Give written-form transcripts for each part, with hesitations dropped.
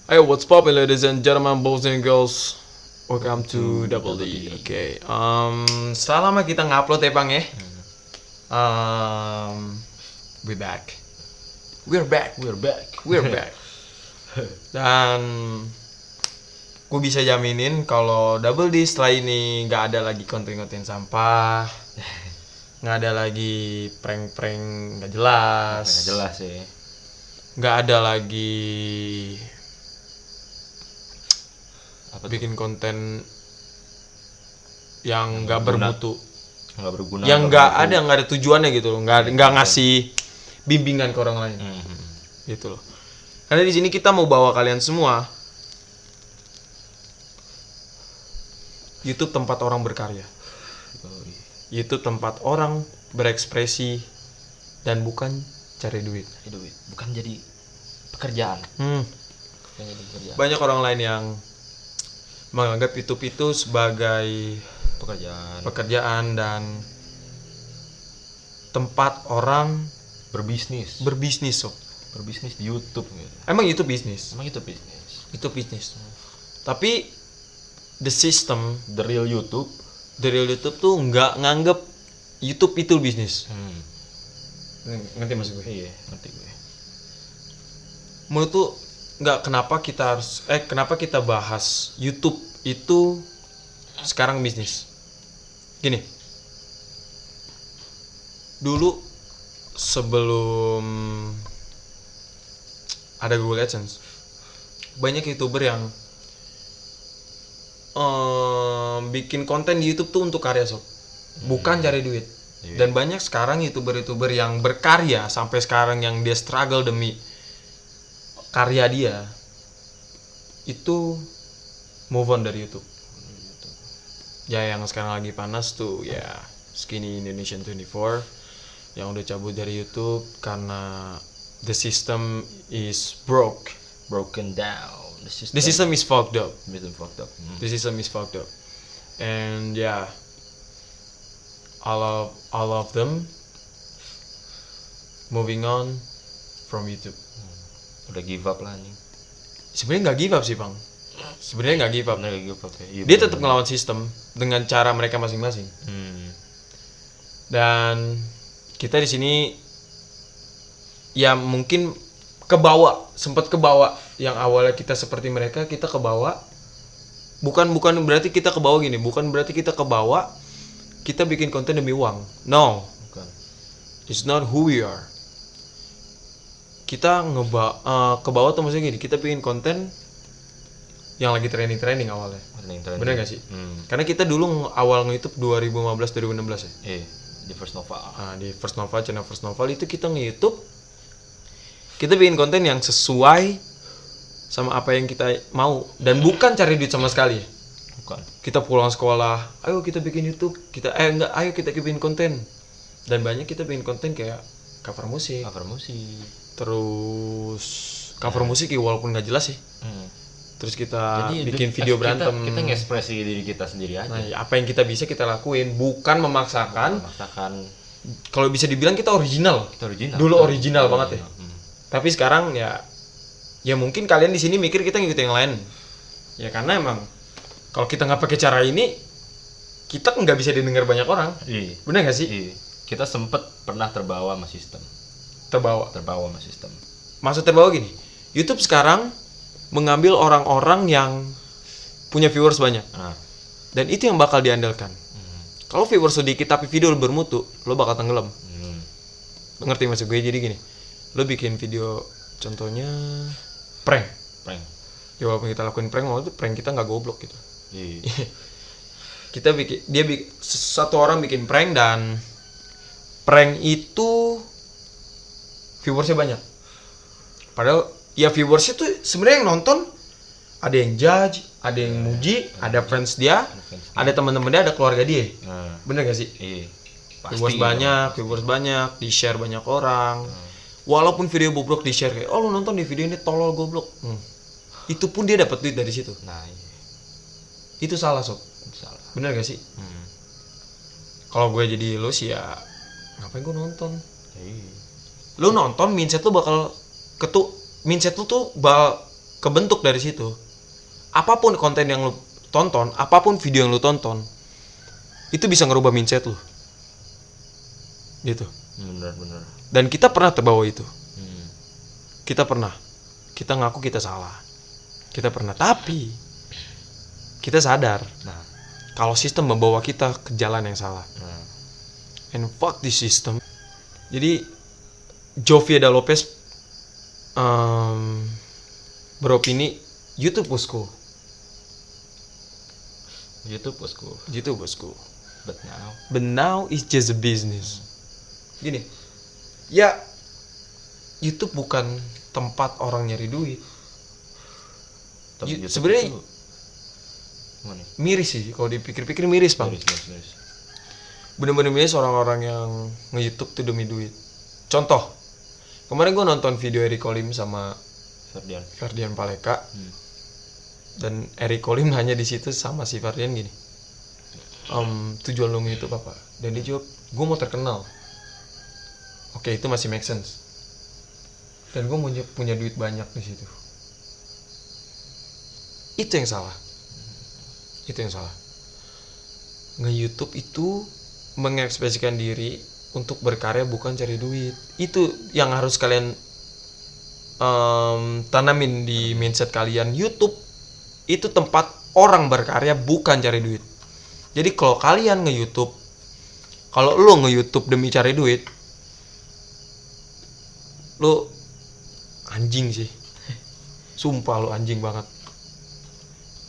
Ayo, what's poppin', ladies and gentlemen, boys and girls? Welcome to Double D. Oke, setelah lama kita ngupload ya, Bang ya. We're back. Dan gue bisa jaminin kalau Double D setelah ini nggak ada lagi konten-konten sampah, nggak ada lagi prank-prank nggak jelas, Nggak jelas sih. nggak ada lagi Apa tuh? bikin konten yang nggak bermutu, Nggak berguna. yang nggak ada tujuannya gitu loh, nggak ngasih bimbingan ke orang lain gitu loh. Karena di sini kita mau bawa kalian semua, YouTube tempat orang berkarya, YouTube tempat orang berekspresi dan bukan cari duit. Bukan jadi pekerjaan. Bukan jadi pekerjaan. Banyak orang lain yang menganggap YouTube itu sebagai pekerjaan dan tempat orang Berbisnis sob. Berbisnis di YouTube gitu. Emang itu bisnis? Emang itu bisnis. Itu bisnis. Tapi the system, The real YouTube. the real YouTube tuh nggak nganggep YouTube itu bisnis. Ngerti maksud gue? Iya, ngerti gue. Menurut tuh nggak, kenapa kita bahas YouTube itu sekarang bisnis? Gini, dulu sebelum ada Google AdSense, banyak YouTuber yang bikin konten di YouTube tuh untuk karya sob, bukan cari duit. Dan banyak sekarang YouTuber yang berkarya sampai sekarang yang dia struggle demi karya dia, itu move on dari YouTube. Ya yang sekarang lagi panas tuh ya Skinny Indonesian 24 yang udah cabut dari YouTube karena the system is Broken down. the system is fucked up. The system is fucked up. And yeah, all of them moving on from YouTube. Udah give up lah nih. Sebenarnya nggak give up sih, Bang. Sebenarnya nggak give up. Bener gak give up ya? Iya, Dia bener. tetap ngelawan sistem dengan cara mereka masing-masing. Dan kita di sini ya mungkin sempat kebawa yang awalnya kita seperti mereka, kita kebawa. Bukan berarti kita kebawa gini, bukan berarti kita kebawa kita bikin konten demi uang. No. Bukan. It's not who we are. Kita kebawa tuh maksudnya gini, kita bikin konten yang lagi trending awalnya. Bener gak sih? Karena kita dulu awal nge-YouTube 2015-2016 ya. Di First Nova. Nah, di First Nova, channel First Nova itu kita nge-YouTube, kita bikin konten yang sesuai sama apa yang kita mau dan bukan cari duit sama sekali. Bukan. Kita pulang sekolah, ayo kita bikin YouTube, ayo kita bikin konten. Dan banyak kita bikin konten kayak cover musik. Terus cover musik ya walaupun nggak jelas sih. Terus kita bikin video berantem. Kita ngekspresi diri kita sendiri aja. Nah, apa yang kita bisa kita lakuin, bukan memaksakan. Kalau bisa dibilang kita original. Dulu original banget ya. Tapi sekarang ya mungkin kalian di sini mikir kita ngikutin yang lain. Ya karena emang kalau kita nggak pakai cara ini, kita nggak bisa didengar banyak orang. Bener nggak sih? Kita sempet pernah terbawa sama sistem. Maksud terbawa gini, YouTube sekarang mengambil orang-orang yang punya viewers banyak. Dan itu yang bakal diandalkan. Kalau viewers sedikit tapi video bermutu, lo bakal tenggelam. Ngerti maksud gue? Jadi gini, lo bikin video contohnya prank. Ya walaupun kita lakuin prank, waktu itu prank kita nggak goblok gitu. Kita satu orang bikin prank dan prank itu viewersnya banyak. Padahal ya viewersnya tuh sebenarnya yang nonton ada yang judge, ada yang muji, ada fans dia, ada teman-teman dia, ada keluarga dia. Bener gak sih? Viewers banyak, di share banyak orang. Walaupun video bobrok di share kayak, oh lu nonton di video ini tolol goblok. Itu pun dia dapat duit dari situ. Itu salah sob. Bener gak sih? Kalau gue jadi lo sih ya ngapain gue nonton? Lu nonton mindset lu bakal mindset lu tuh kebentuk dari situ. Apapun konten yang lu tonton, apapun video yang lu tonton, itu bisa ngerubah mindset lu. Gitu. Bener. Dan kita pernah terbawa itu. Hmm. Kita pernah. Kita ngaku kita salah. Kita pernah. Tapi kita sadar Nah, kalau sistem membawa kita ke jalan yang salah. nah. And fuck this system. Jadi Jovie Da Lopez beropini YouTube was cool. YouTube was cool, YouTube was cool. but But now it's just a business. Gini, ya YouTube bukan tempat orang nyari duit. tapi You- YouTube sebenarnya itu gimana? Miris sih, kalau dipikir-pikir miris bang. Miris. Bener-bener miris orang-orang yang nge-YouTube tuh demi duit. Contoh, kemarin gue nonton video Eric Olim sama Ferdian. Ferdian Paleka. Hmm. Dan Eric Olim nanya di situ sama si Ferdian gini, tujuan lu nge-YouTube apa? Dan dia jawab, gue mau terkenal. Oke, itu masih make sense. Dan gue punya duit banyak di situ. Itu yang salah. Nge-YouTube itu mengekspresikan diri untuk berkarya, bukan cari duit. Itu yang harus kalian tanamin di mindset kalian. YouTube itu tempat orang berkarya, bukan cari duit. Jadi kalau kalian nge-YouTube, kalau lo nge-YouTube demi cari duit, lo anjing sih. Sumpah lo anjing banget.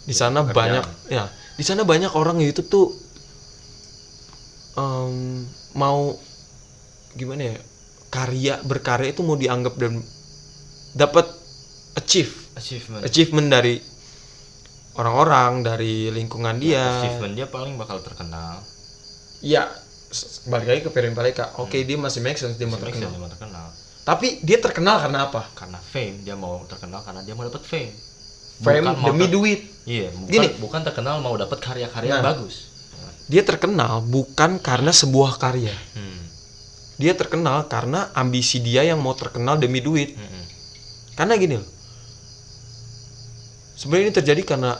Di sana Kerjaan. di sana banyak orang nge-YouTube tuh mau gimana ya? Berkarya itu mau dianggap dan dapat achievement dari orang-orang, dari lingkungan dia. Achievement dia paling bakal terkenal. Ya, balik lagi ke Ferdian Paleka. Oke, dia masih make sense, dia mau Dia terkenal. mau terkenal. Tapi dia terkenal karena apa? Karena fame, dia mau terkenal karena dia mau dapat fame. Fame Bukan mau demi duit. Iya, Gini. bukan terkenal mau dapat karya-karya yang Nah. bagus. Dia terkenal bukan karena sebuah karya. Hmm. Dia terkenal karena ambisi dia yang mau terkenal demi duit. Mm-mm. Karena gini loh. Sebenarnya ini terjadi karena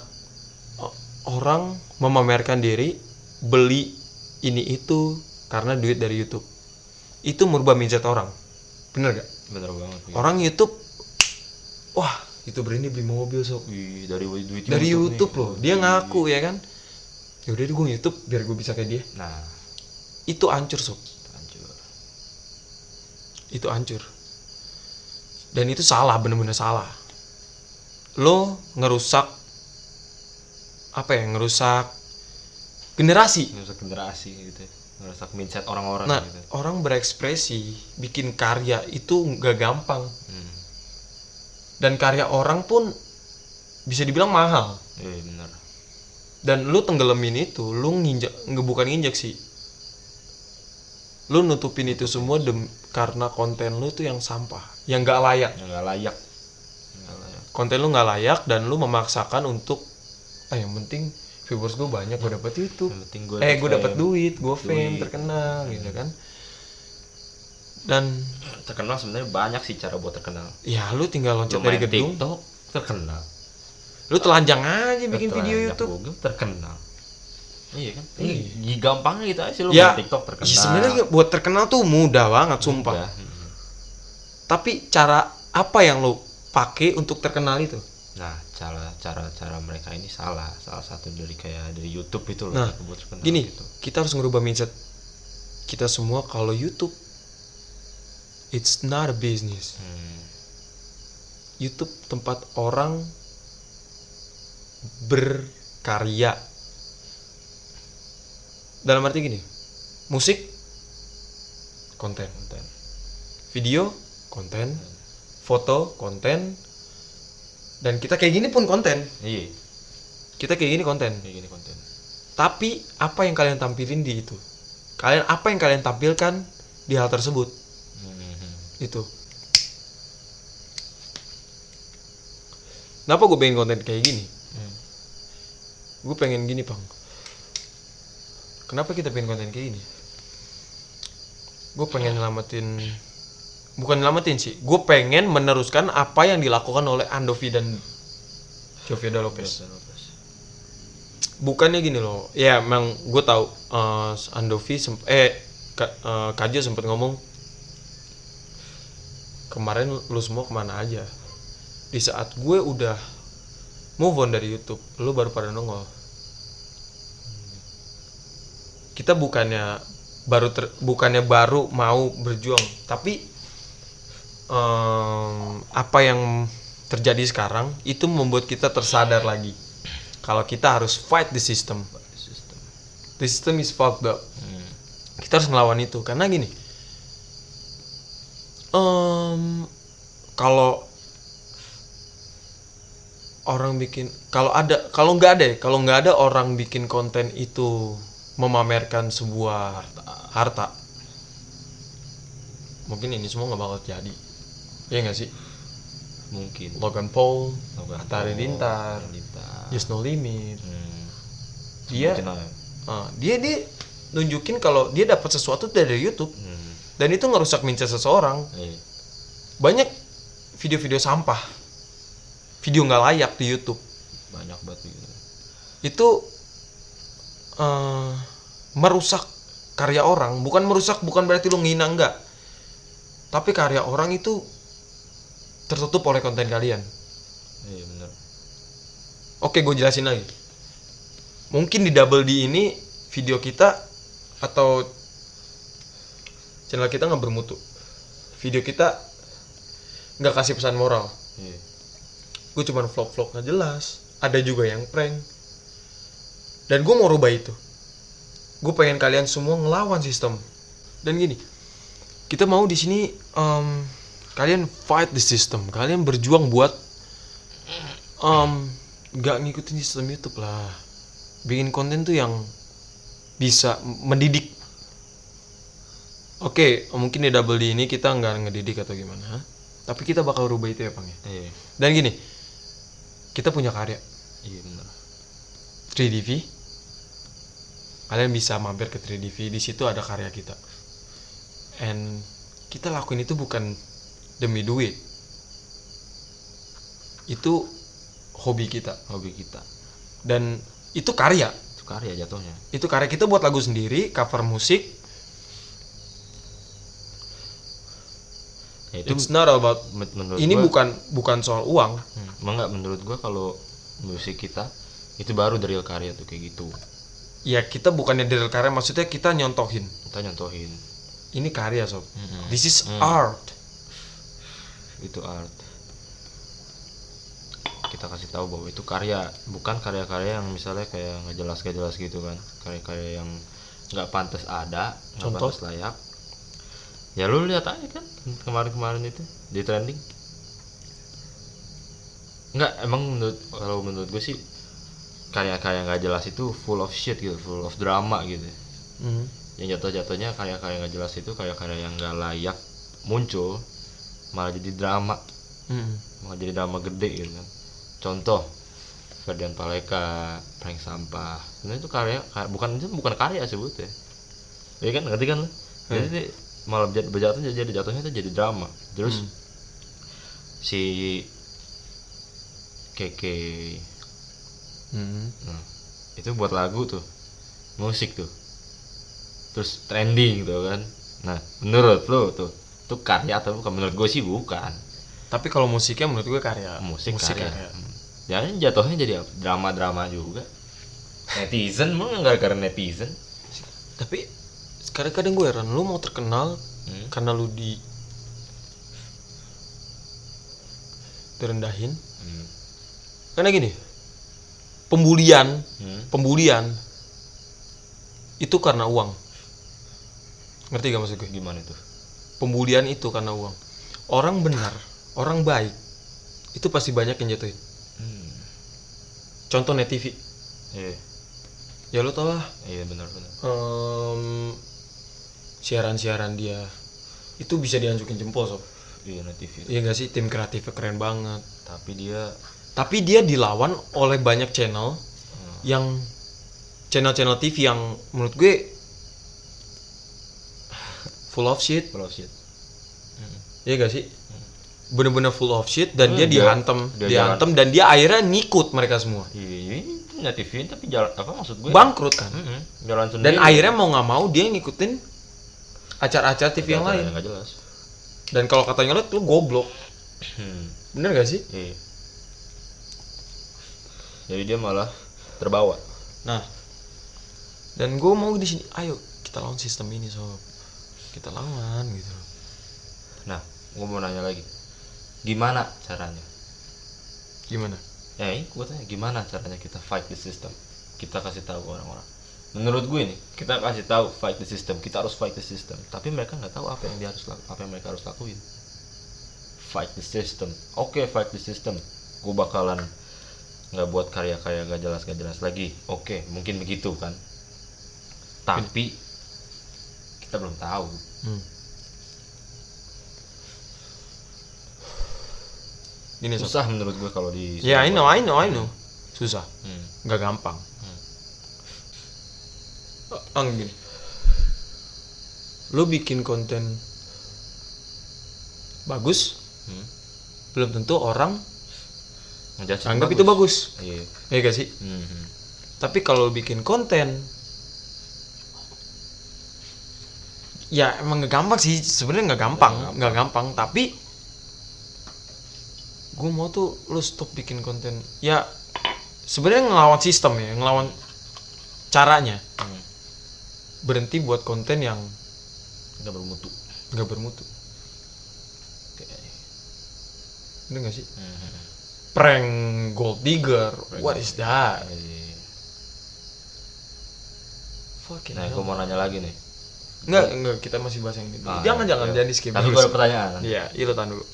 orang memamerkan diri, beli ini itu karena duit dari YouTube. Itu merubah mindset orang. Bener gak? Bener banget. Iya. Orang YouTube, wah YouTuber ini beli mobil sob. Wih, dari duit Dari YouTube nih. loh. Dia ngaku ya kan. Yaudah deh gue YouTube biar gue bisa kayak dia. Nah, Itu hancur sob. hancur. Itu hancur. Dan itu salah, bener-bener salah. Lo ngerusak generasi. Ngerusak generasi gitu. Ngerusak mindset orang-orang Nah, gitu. orang berekspresi, bikin karya itu nggak gampang. Hmm. Dan karya orang pun bisa dibilang mahal. Iya, bener. Dan lu tenggelamin itu, lu bukan nginjek sih. Lu nutupin itu semua karena konten lu tuh yang sampah, yang nggak layak. Yang nggak layak. Nggak layak. Konten lu nggak layak dan lu memaksakan untuk, yang penting viewers gue banyak, gue dapet YouTube. Yang penting Gue dapet duit, gue fame, terkenal, gitu kan. Dan terkenal sebenarnya banyak sih cara buat terkenal. ya lu tinggal loncat Lu dari main gedung, TikTok terkenal. lu telanjang aja bikin Lu video telanjang YouTube. Google terkenal. Iya kan? Iya. Ini gampangnya gitu aja sih lu Ya, main TikTok terkenal. sebenarnya buat terkenal tuh mudah banget, sumpah. Udah. Tapi cara apa yang lu pakai untuk terkenal itu? Nah, cara mereka ini salah satu dari YouTube itu loh. Nah, buat terkenal gini, gitu. kita harus ngerubah mindset kita semua kalau YouTube it's not a business. YouTube tempat orang berkarya. Dalam arti gini, musik konten, video konten, foto konten, dan kita kayak gini pun konten. Iya, Kita kayak gini konten. kayak gini konten. Tapi apa yang kalian tampilin di itu? Apa yang kalian tampilkan di hal tersebut? Itu. Kenapa gue pengen konten kayak gini? Gue pengen gini, Bang. Kenapa kita pengen konten kayak gini? Gue pengen bukan nyelamatin sih. Gue pengen meneruskan apa yang dilakukan oleh Andovi dan Joveda Lopez. Joveda Lopez. Bukannya gini loh, ya emang gue tahu Andovi Kajo sempat ngomong kemarin lu semua kemana aja. Di saat gue udah move on dari YouTube, lu baru pada nongol. Kita bukannya baru mau berjuang, tapi apa yang terjadi sekarang itu membuat kita tersadar lagi kalau kita harus fight the system. The system is fucked up. Kita harus ngelawan itu karena gini. Kalau orang bikin kalau nggak ada orang bikin konten itu memamerkan sebuah harta, mungkin ini semua nggak bakal jadi. Iya nggak sih? Mungkin Logan Paul, Atari Lintar, Just No Limit. Dia nunjukin kalau dia dapat sesuatu dari YouTube. Dan itu ngerusak mindset seseorang. Banyak video-video sampah, video nggak layak di YouTube. Banyak banget gitu. Itu merusak karya orang. Bukan berarti lu ngina, enggak. Tapi karya orang itu tertutup oleh konten kalian. Iya benar. Oke, gue jelasin lagi. Mungkin di Double D ini video kita atau channel kita nggak bermutu. Video kita nggak kasih pesan moral. Iya. Gue cuman vlog-vlog nggak jelas. Ada juga yang prank. Dan gue mau rubah itu. Gue pengen kalian semua ngelawan sistem. Dan gini, kita mau di sini kalian fight the system. Kalian berjuang buat nggak ngikutin sistem YouTube lah. Bikin konten tuh yang bisa mendidik. Oke, mungkin di Double D ini kita nggak ngedidik atau gimana, tapi kita bakal rubah itu ya, Bang ya. Iya. Dan gini, kita punya karya. Iya benar. 3DV. Kalian bisa mampir ke 3DV, di situ ada karya kita. And kita lakuin itu bukan demi duit. Itu hobi kita. Dan itu karya. Itu karya jatuhnya. Itu karya kita buat lagu sendiri, cover musik. Ya, itu It's not about ini gua, bukan soal uang. Enggak, menurut gua kalau musik kita itu baru dari karya tuh kayak gitu. Ya kita bukannya dari karya, maksudnya kita nyontohin. Ini karya sob. This is art. Itu art. Kita kasih tahu bahwa itu karya, bukan karya-karya yang misalnya kayak nggak jelas gitu kan. Karya-karya yang nggak pantas ada, nggak pantas layak. Ya lu lihat aja kan kemarin itu di trending. Enggak, emang menurut gue sih karya-karya nggak jelas itu full of shit gitu, full of drama gitu. Yang jatuhnya karya-karya nggak jelas itu karya-karya yang nggak layak muncul, malah jadi drama. Malah jadi drama gede gitu kan. Contoh Ferdian Paleka, prank sampah. Sebenarnya itu karya bukan karya sebutnya. Ya kan, ngerti kan lu? Jadi malah jatuhnya itu jadi drama. Terus si Keke nah, itu buat lagu tuh, musik tuh, terus trending tuh kan. Nah menurut lo tuh karya atau bukan? Menurut gue sih bukan. Tapi kalau musiknya menurut gue karya. Musik karya. Jangan jatuhnya jadi drama juga. Netizen mau nggak gara-gara netizen. Tapi kadang-kadang gue heran, lu mau terkenal karena lu direndahin. Karena gini, pembulian itu karena uang. Ngerti gak maksud gue? Gimana itu? Pembulian itu karena uang. Orang benar, orang baik itu pasti banyak yang jatuhin. Contoh Net TV. Ya lu tau lah. Iya benar. Siaran-siaran dia itu bisa dianjukin jempol sob. Iya, Net TV. Iya gak sih, tim kreatifnya keren banget. Tapi dia dilawan oleh banyak channel yang channel TV yang menurut gue full of shit. Iya gak sih? bener-bener full of shit dan dia dia dihantem dan dia akhirnya ngikut mereka semua. Iya, punya TV tapi jalan apa maksud gue? Bangkrut kan. Jalan sendiri. Dan akhirnya mau nggak mau dia ngikutin acara-acara TV yang lain. Nggak jelas. Dan kalau katanya lu goblok. Bener gak sih? Iya. Jadi dia malah terbawa. Nah, dan gue mau di sini, ayo kita lawan sistem ini sob. Kita lawan gitu. Nah, gue mau nanya lagi. Gimana caranya? Gimana? Ini gue tanya gimana caranya kita fight the system? Kita kasih tahu orang-orang. Menurut gue nih, kita kasih tahu fight the system. Kita harus fight the system. Tapi mereka nggak tahu apa yang mereka harus lakuin. Fight the system. Oke, fight the system. Gue bakalan nggak buat karya-karya gak jelas lagi. Oke, mungkin begitu kan. Tapi kita belum tahu. Gini, Susah menurut gue kalau di. Ya, I know. Susah. Nggak gampang. Gini. Lu bikin konten bagus, belum tentu orang anggap itu bagus. Iya. Iya gak sih? Tapi kalau lu bikin konten, ya emang nggak gampang sih. Sebenarnya nggak gampang. Tapi gue mau tuh lu stop bikin konten. Ya sebenarnya ngelawan sistem ya, ngelawan caranya. Berhenti buat konten yang nggak bermutu. Oke. Bener gak sih? Prank gold digger, what is that? Fucking Nah, gue mau nanya lagi nih. Enggak, kita masih bahas yang ini. Jangan di skip. Tapi gue ada pertanyaan. Iya, lu tahan dulu.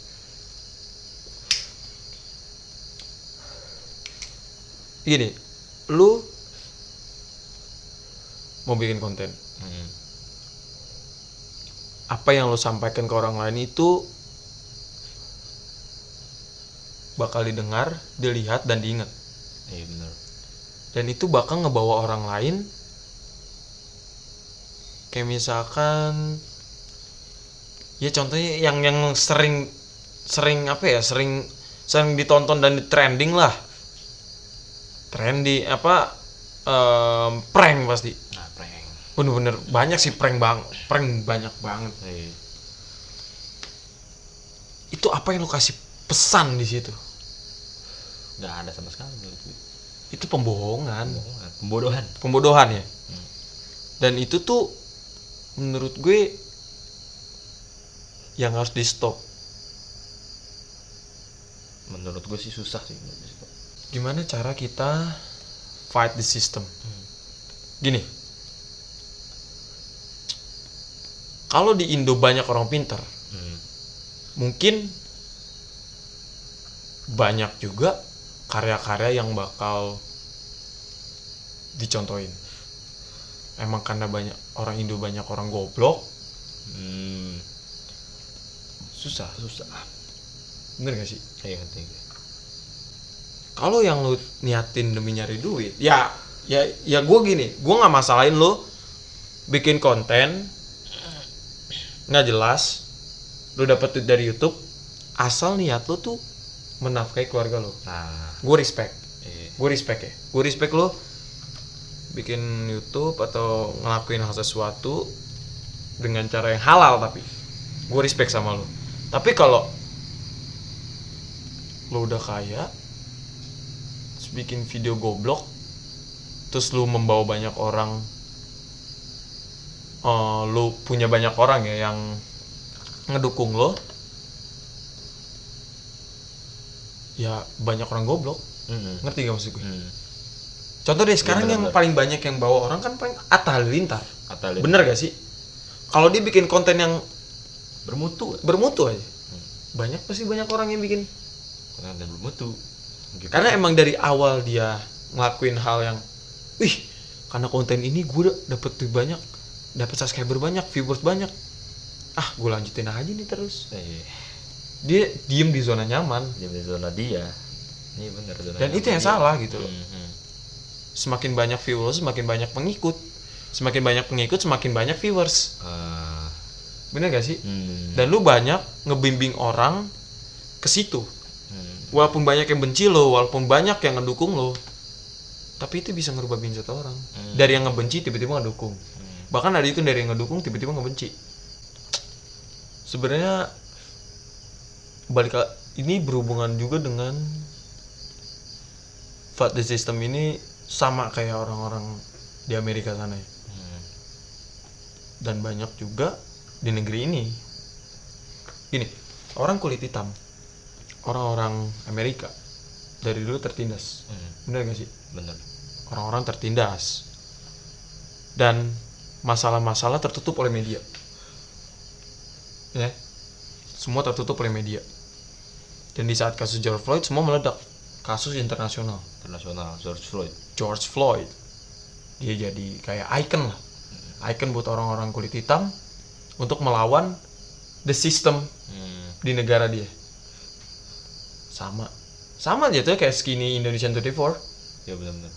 Gini, lu mau bikin konten. Apa yang lu sampaikan ke orang lain itu bakal didengar, dilihat, dan diingat. Iya benar. Dan itu bakal ngebawa orang lain. Kayak misalkan, ya contohnya yang sering ditonton dan di trending lah. Prank pasti. Nah, prank. Bener-bener banyak sih prank banyak banget. Itu apa yang lu kasih pesan di situ? Nggak ada sama sekali menurut gue. Itu pembohongan. Pembodohan ya. Dan itu tuh menurut gue yang harus di stop. Menurut gue sih susah sih. Gimana cara kita fight the system? Gini, kalau di Indo banyak orang pintar, mungkin banyak juga karya-karya yang bakal dicontohin. Emang karena banyak orang Indo, banyak orang goblok. Susah. Bener gak sih? Iya. Kalau yang lu niatin demi nyari duit, ya gue gini, gue nggak masalahin lu bikin konten nggak jelas, lu dapet duit dari YouTube, asal niat lu tuh menafkahi keluarga lu. Nah, gue respect. iya. Gue respect lu bikin YouTube atau ngelakuin hal sesuatu dengan cara yang halal, tapi gue respect sama lu. Tapi kalau lu udah kaya, terus bikin video goblok, terus lu membawa banyak orang, lu punya banyak orang ya yang ngedukung lo, ya banyak orang goblok. Ngerti gak maksud gue? Contoh deh sekarang yang paling banyak yang bawa orang kan paling Atta Halilintar. Bener gak sih? Kalau dia bikin konten yang bermutu aja, banyak orang yang bikin konten bermutu gitu. Karena emang dari awal dia ngelakuin hal yang, karena konten ini gue dapet duit banyak, dapet subscriber banyak, viewers banyak, gue lanjutin aja nih terus. Dia diem di zona nyaman. Diem di zona dia. Ini bener zona. Dan itu yang salah gitu loh. Semakin banyak viewers, semakin banyak pengikut. Semakin banyak pengikut, semakin banyak viewers. Bener gak sih? Dan lu banyak ngebimbing orang ke situ. Walaupun banyak yang benci lo, walaupun banyak yang ngedukung lo, tapi itu bisa ngerubah mindset orang. Dari yang ngebenci tiba-tiba ngedukung. Bahkan ada itu dari yang ngedukung tiba-tiba ngebenci. Sebenarnya ini berhubungan juga dengan fight the system ini sama kayak orang-orang di Amerika sana ya. Dan banyak juga di negeri ini. Gini, orang kulit hitam, orang-orang Amerika dari dulu tertindas. Bener gak sih? Bener. Orang-orang tertindas. Dan masalah-masalah tertutup oleh media. Ya. Semua tertutup oleh media. Dan di saat kasus George Floyd semua meledak. Kasus internasional. George Floyd. Dia jadi kayak icon lah. Icon buat orang-orang kulit hitam untuk melawan the system di negara dia. Sama aja tuh kayak Skinny Indonesian 24. Ya benar-benar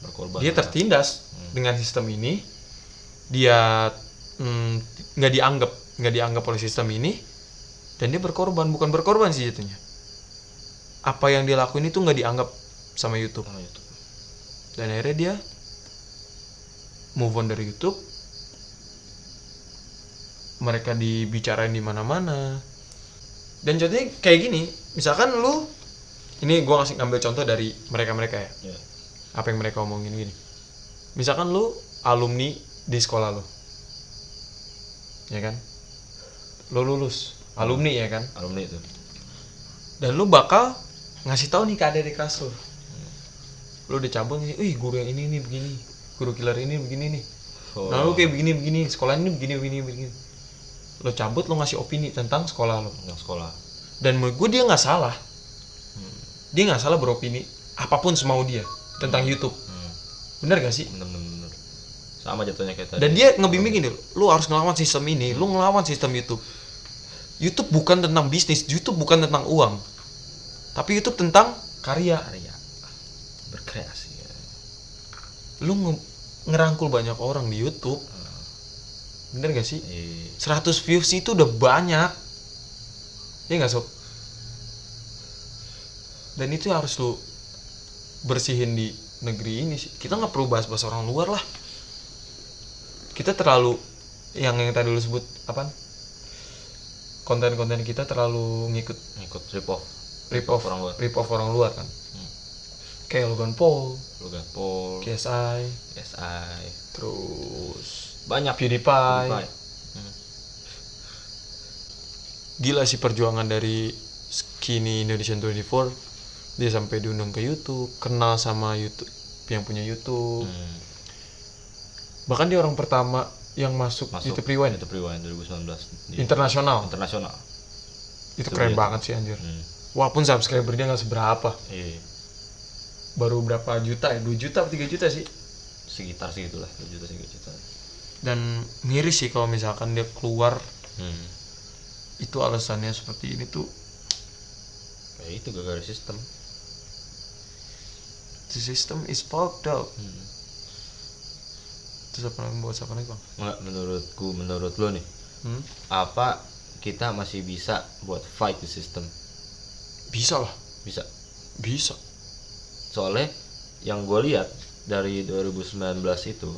berkorban. Dia tertindas dengan sistem ini. Dia nggak dianggap oleh sistem ini, dan dia bukan berkorban sih jatuhnya. Apa yang dia lakuin itu nggak dianggap sama YouTube. Dan akhirnya dia move on dari YouTube. Mereka dibicarain di mana-mana. Dan contohnya kayak gini, misalkan lu, ini gue ngambil contoh dari mereka ya. Apa yang mereka omongin gini. Misalkan lu alumni di sekolah lu, ya kan? Lu lulus, alumni ya kan? Alumni itu. Dan lu bakal ngasih tahu nih ke adik kelas lu. Lu udah cabut nih, guru yang ini nih begini, guru killer ini begini nih. Nah lu kayak begini, sekolah ini begini. Lu cabut, lu ngasih opini tentang sekolah lu. Dan menurut gue dia nggak salah. Dia nggak salah beropini apapun semau dia tentang YouTube. Bener gak sih? Bener. Sama jatuhnya kayak tadi. Dan dia ngebimbingin lu harus ngelawan sistem ini, lu ngelawan sistem YouTube. YouTube bukan tentang bisnis, YouTube bukan tentang uang. Tapi YouTube tentang karya. Berkreasi ya. Lu ngerangkul banyak orang di YouTube. Bener gak sih? 100 views itu udah banyak. Iya gak Sob? Dan itu harus lu bersihin di negeri ini sih. Kita gak perlu bahas orang luar lah. Kita terlalu yang tadi lu sebut apaan? Konten-konten kita terlalu ngikut rip off orang luar kan. Kayak Logan Paul, KSI, terus banyak PewDiePie. Gila sih perjuangan dari Skinny Indonesian 24. Dia sampai diundang ke YouTube, kenal sama YouTube yang punya YouTube. Bahkan dia orang pertama yang masuk YouTube Rewind 2019 internasional. Itu keren banget sih anjir. Walaupun subscriber dia nggak seberapa. Baru berapa juta ya? 2 juta atau 3 juta sih? Sekitar segitulah, 2 juta 3 juta. Dan miris sih kalau misalkan dia keluar. Itu alasannya seperti ini tuh. Kayak itu gara-gara sistem. The system is fucked up. Terus apa lagi buat siapa nih Bang? Enggak, menurut lo nih. Apa kita masih bisa buat fight the system? Bisa lah. Bisa. Soalnya yang gue lihat dari 2019 itu,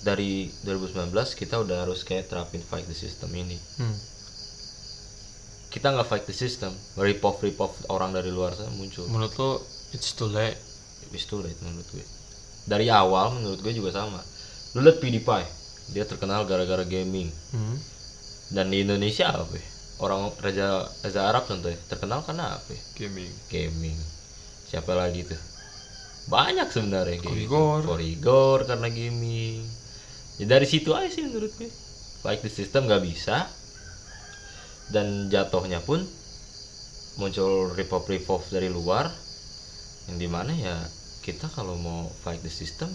dari 2019 kita udah harus kayak terapin fight the system ini. Kita nggak fight the system, rip off orang dari luar sana muncul. Menurut lo it's too late? It's too late menurut gue. Dari awal menurut gue juga sama. Lu liat PewDiePie, dia terkenal gara-gara gaming. Dan di Indonesia apa ya? Orang Reza Arab contohnya terkenal karena apa ya? Gaming. Siapa lagi tuh? Banyak sebenarnya gaming. Korigor karena gaming. Ya dari situ aja sih menurut gue. Fight the system nggak bisa. Dan jatuhnya pun muncul rip off dari luar. Yang dimana ya kita kalau mau fight the system,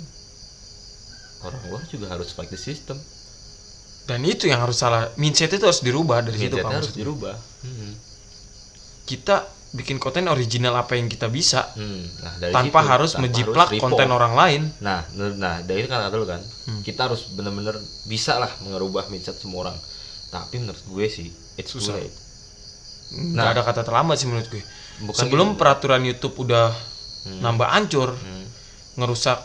orang luar juga harus fight the system. Dan itu yang harus salah. Mindset itu harus dirubah dari situ. Mindset harus dirubah. Kita bikin konten original apa yang kita bisa. Dari tanpa situ, harus menjiplak konten orang lain. Nah dari kata lu kan, kita harus benar-benar bisa lah merubah mindset semua orang. Tapi menurut gue sih it's too late. nggak ada kata terlambat sih menurut gue. Bukan Sebelum gitu. peraturan YouTube udah nambah hancur, ngerusak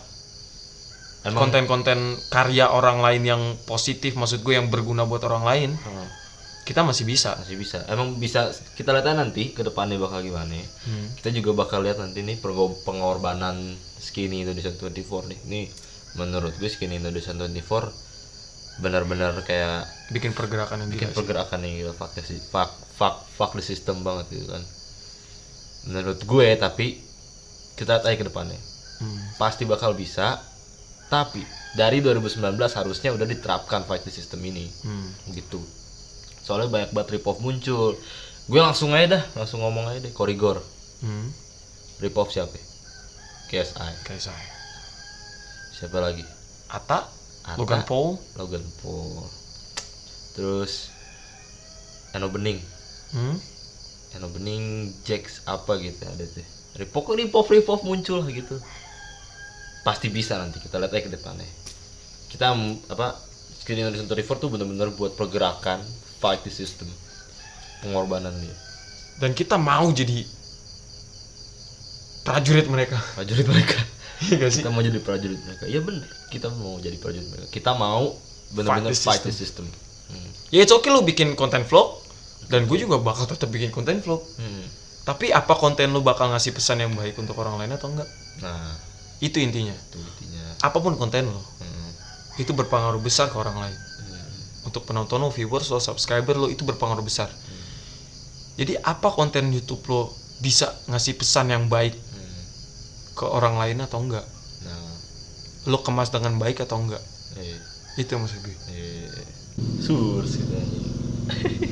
Emang konten-konten karya orang lain yang positif, maksud gue yang berguna buat orang lain, kita masih bisa. masih bisa. Emang bisa, kita lihat aja nanti ke depannya bakal gimana. Kita juga bakal lihat nanti nih pengorbanan Skinny Indonesia 24 nih. Nih menurut gue Skinny Indonesia 24 benar-benar kayak Bikin pergerakan yang bikin gila sih. pergerakan yang gila, fuck the system banget gitu kan. Menurut gue, tapi kita lihat aja ke depannya. Pasti bakal bisa, tapi dari 2019 harusnya udah diterapkan fight the system ini. Gitu. Soalnya banyak banget rip-off muncul. Gue langsung ngomong aja deh, Korigor. Rip-off siapa? KSI. Kayak saya. Siapa lagi? Atta, Atta. Logan Paul. Terus Eno Bening. Hmm? Eno Bening, Jax apa gitu ada tuh. Rip-off muncul gitu. Pasti bisa nanti, kita lihat aja ke depannya. Kita Skinny Indonesia 24 tuh benar-benar buat pergerakan fight the system, pengorbanan dia. Dan kita mau jadi prajurit mereka. Prajurit mereka. Iya gak sih? Kita mau jadi prajurit mereka. Iya bener, kita mau jadi prajurit mereka. Kita mau benar-benar fight the system. Ya it's okay lu bikin konten vlog, dan gue juga bakal tetap bikin konten vlog. Tapi apa konten lu bakal ngasih pesan yang baik untuk orang lain atau enggak? Nah, Itu intinya. itu intinya. Apapun konten lo, itu berpengaruh besar ke orang lain. Untuk penonton lo, viewers lo, subscriber lo, itu berpengaruh besar. Jadi apa konten YouTube lo bisa ngasih pesan yang baik ke orang lain atau enggak? Nah, Lo kemas dengan baik atau enggak? Itu maksud gue. Surs kita.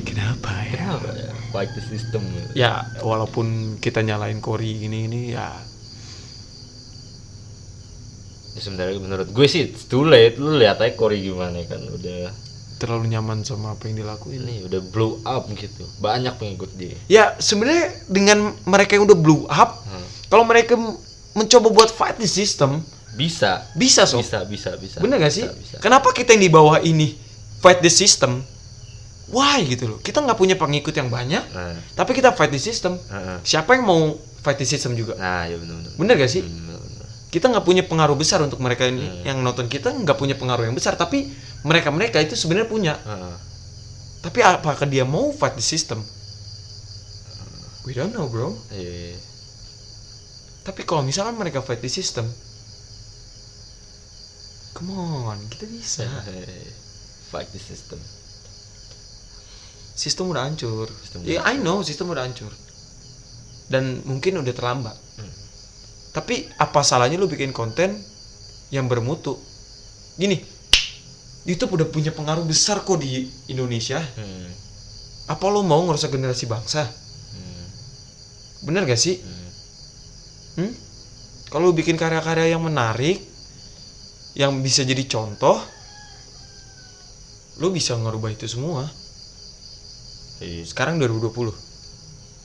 Kenapa ya? Kenapa ya? Fight the system. Ya walaupun kita nyalain Cory gini ya. Ya sebenarnya menurut gue sih it's too late. Lu lihat aja Cory gimana kan, udah Terlalu nyaman sama apa yang dilakuin. ini udah blow up gitu. Banyak pengikut dia. Ya sebenarnya dengan mereka yang udah blow up, kalau mereka mencoba buat fight the system, Bisa sob. bisa. Bener gak sih? Bisa. Kenapa kita yang di bawah ini fight the system? Why gitu loh? Kita nggak punya pengikut yang banyak, Nah, tapi kita fight the system. Siapa yang mau fight the system juga? nah ya benar. Bener gak sih? Bener. Kita nggak punya pengaruh besar untuk mereka ini yang nonton kita, nggak punya pengaruh yang besar, tapi mereka itu sebenarnya punya. Tapi apakah dia mau fight the system? We don't know, bro. Iya. Tapi kalau misalkan mereka fight the system, come on, kita bisa. Fight the system. Sistem udah hancur. Sistem Ya, udah I know, sistem udah hancur. Dan mungkin udah terlambat. Tapi apa salahnya lu bikin konten yang bermutu? Gini, YouTube udah punya pengaruh besar kok di Indonesia. Apa lu mau ngerusak generasi bangsa? Bener gak sih? Kalau lu bikin karya-karya yang menarik, yang bisa jadi contoh, lu bisa ngerubah itu semua. Sekarang 2020,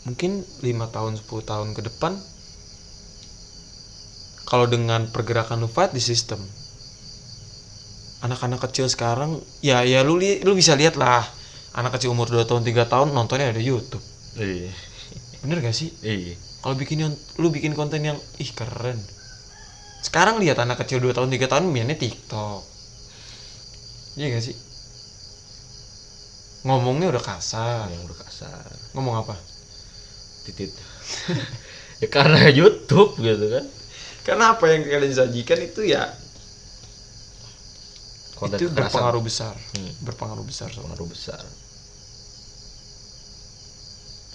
mungkin 5 tahun 10 tahun ke depan, kalau dengan pergerakan lu fight the system, anak-anak kecil sekarang ya lu bisa lihat lah, anak kecil umur 2 tahun 3 tahun nontonnya ada YouTube. Iya. Bener gak sih? Iya. Kalau lu bikin konten yang keren, sekarang lihat anak kecil 2 tahun 3 tahun mainnya TikTok. Iya gak sih? Ngomongnya udah kasar. Yang udah kasar. Ngomong apa? Titit. Ya karena YouTube gitu kan. Karena apa yang kalian sajikan itu ya Konten itu kekerasan. berpengaruh besar. Berpengaruh besar.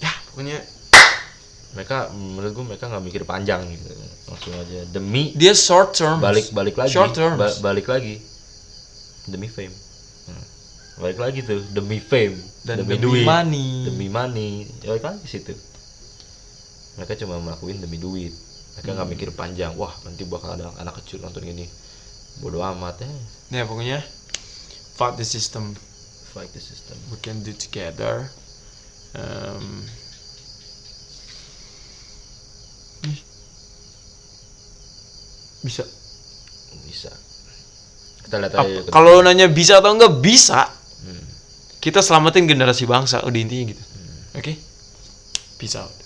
Ya pokoknya Mereka menurut gue mereka nggak mikir panjang gitu. Langsung aja demi dia short term. balik lagi. Short term. Balik lagi. Demi fame. Balik lagi tuh demi fame Dan demi demi duit, money. demi money. Ya balik lagi situ. Mereka cuma melakuin demi duit. Mereka nggak mikir panjang. Wah nanti bakal ada anak kecil nonton gini. Bodoh amat ya. Ya pokoknya fight the system. Fight the system. We can do together. Bisa. Kita lihat aja. Kalau nanya bisa atau enggak, bisa. Kita selamatin generasi bangsa, udah intinya gitu. Oke? Peace out.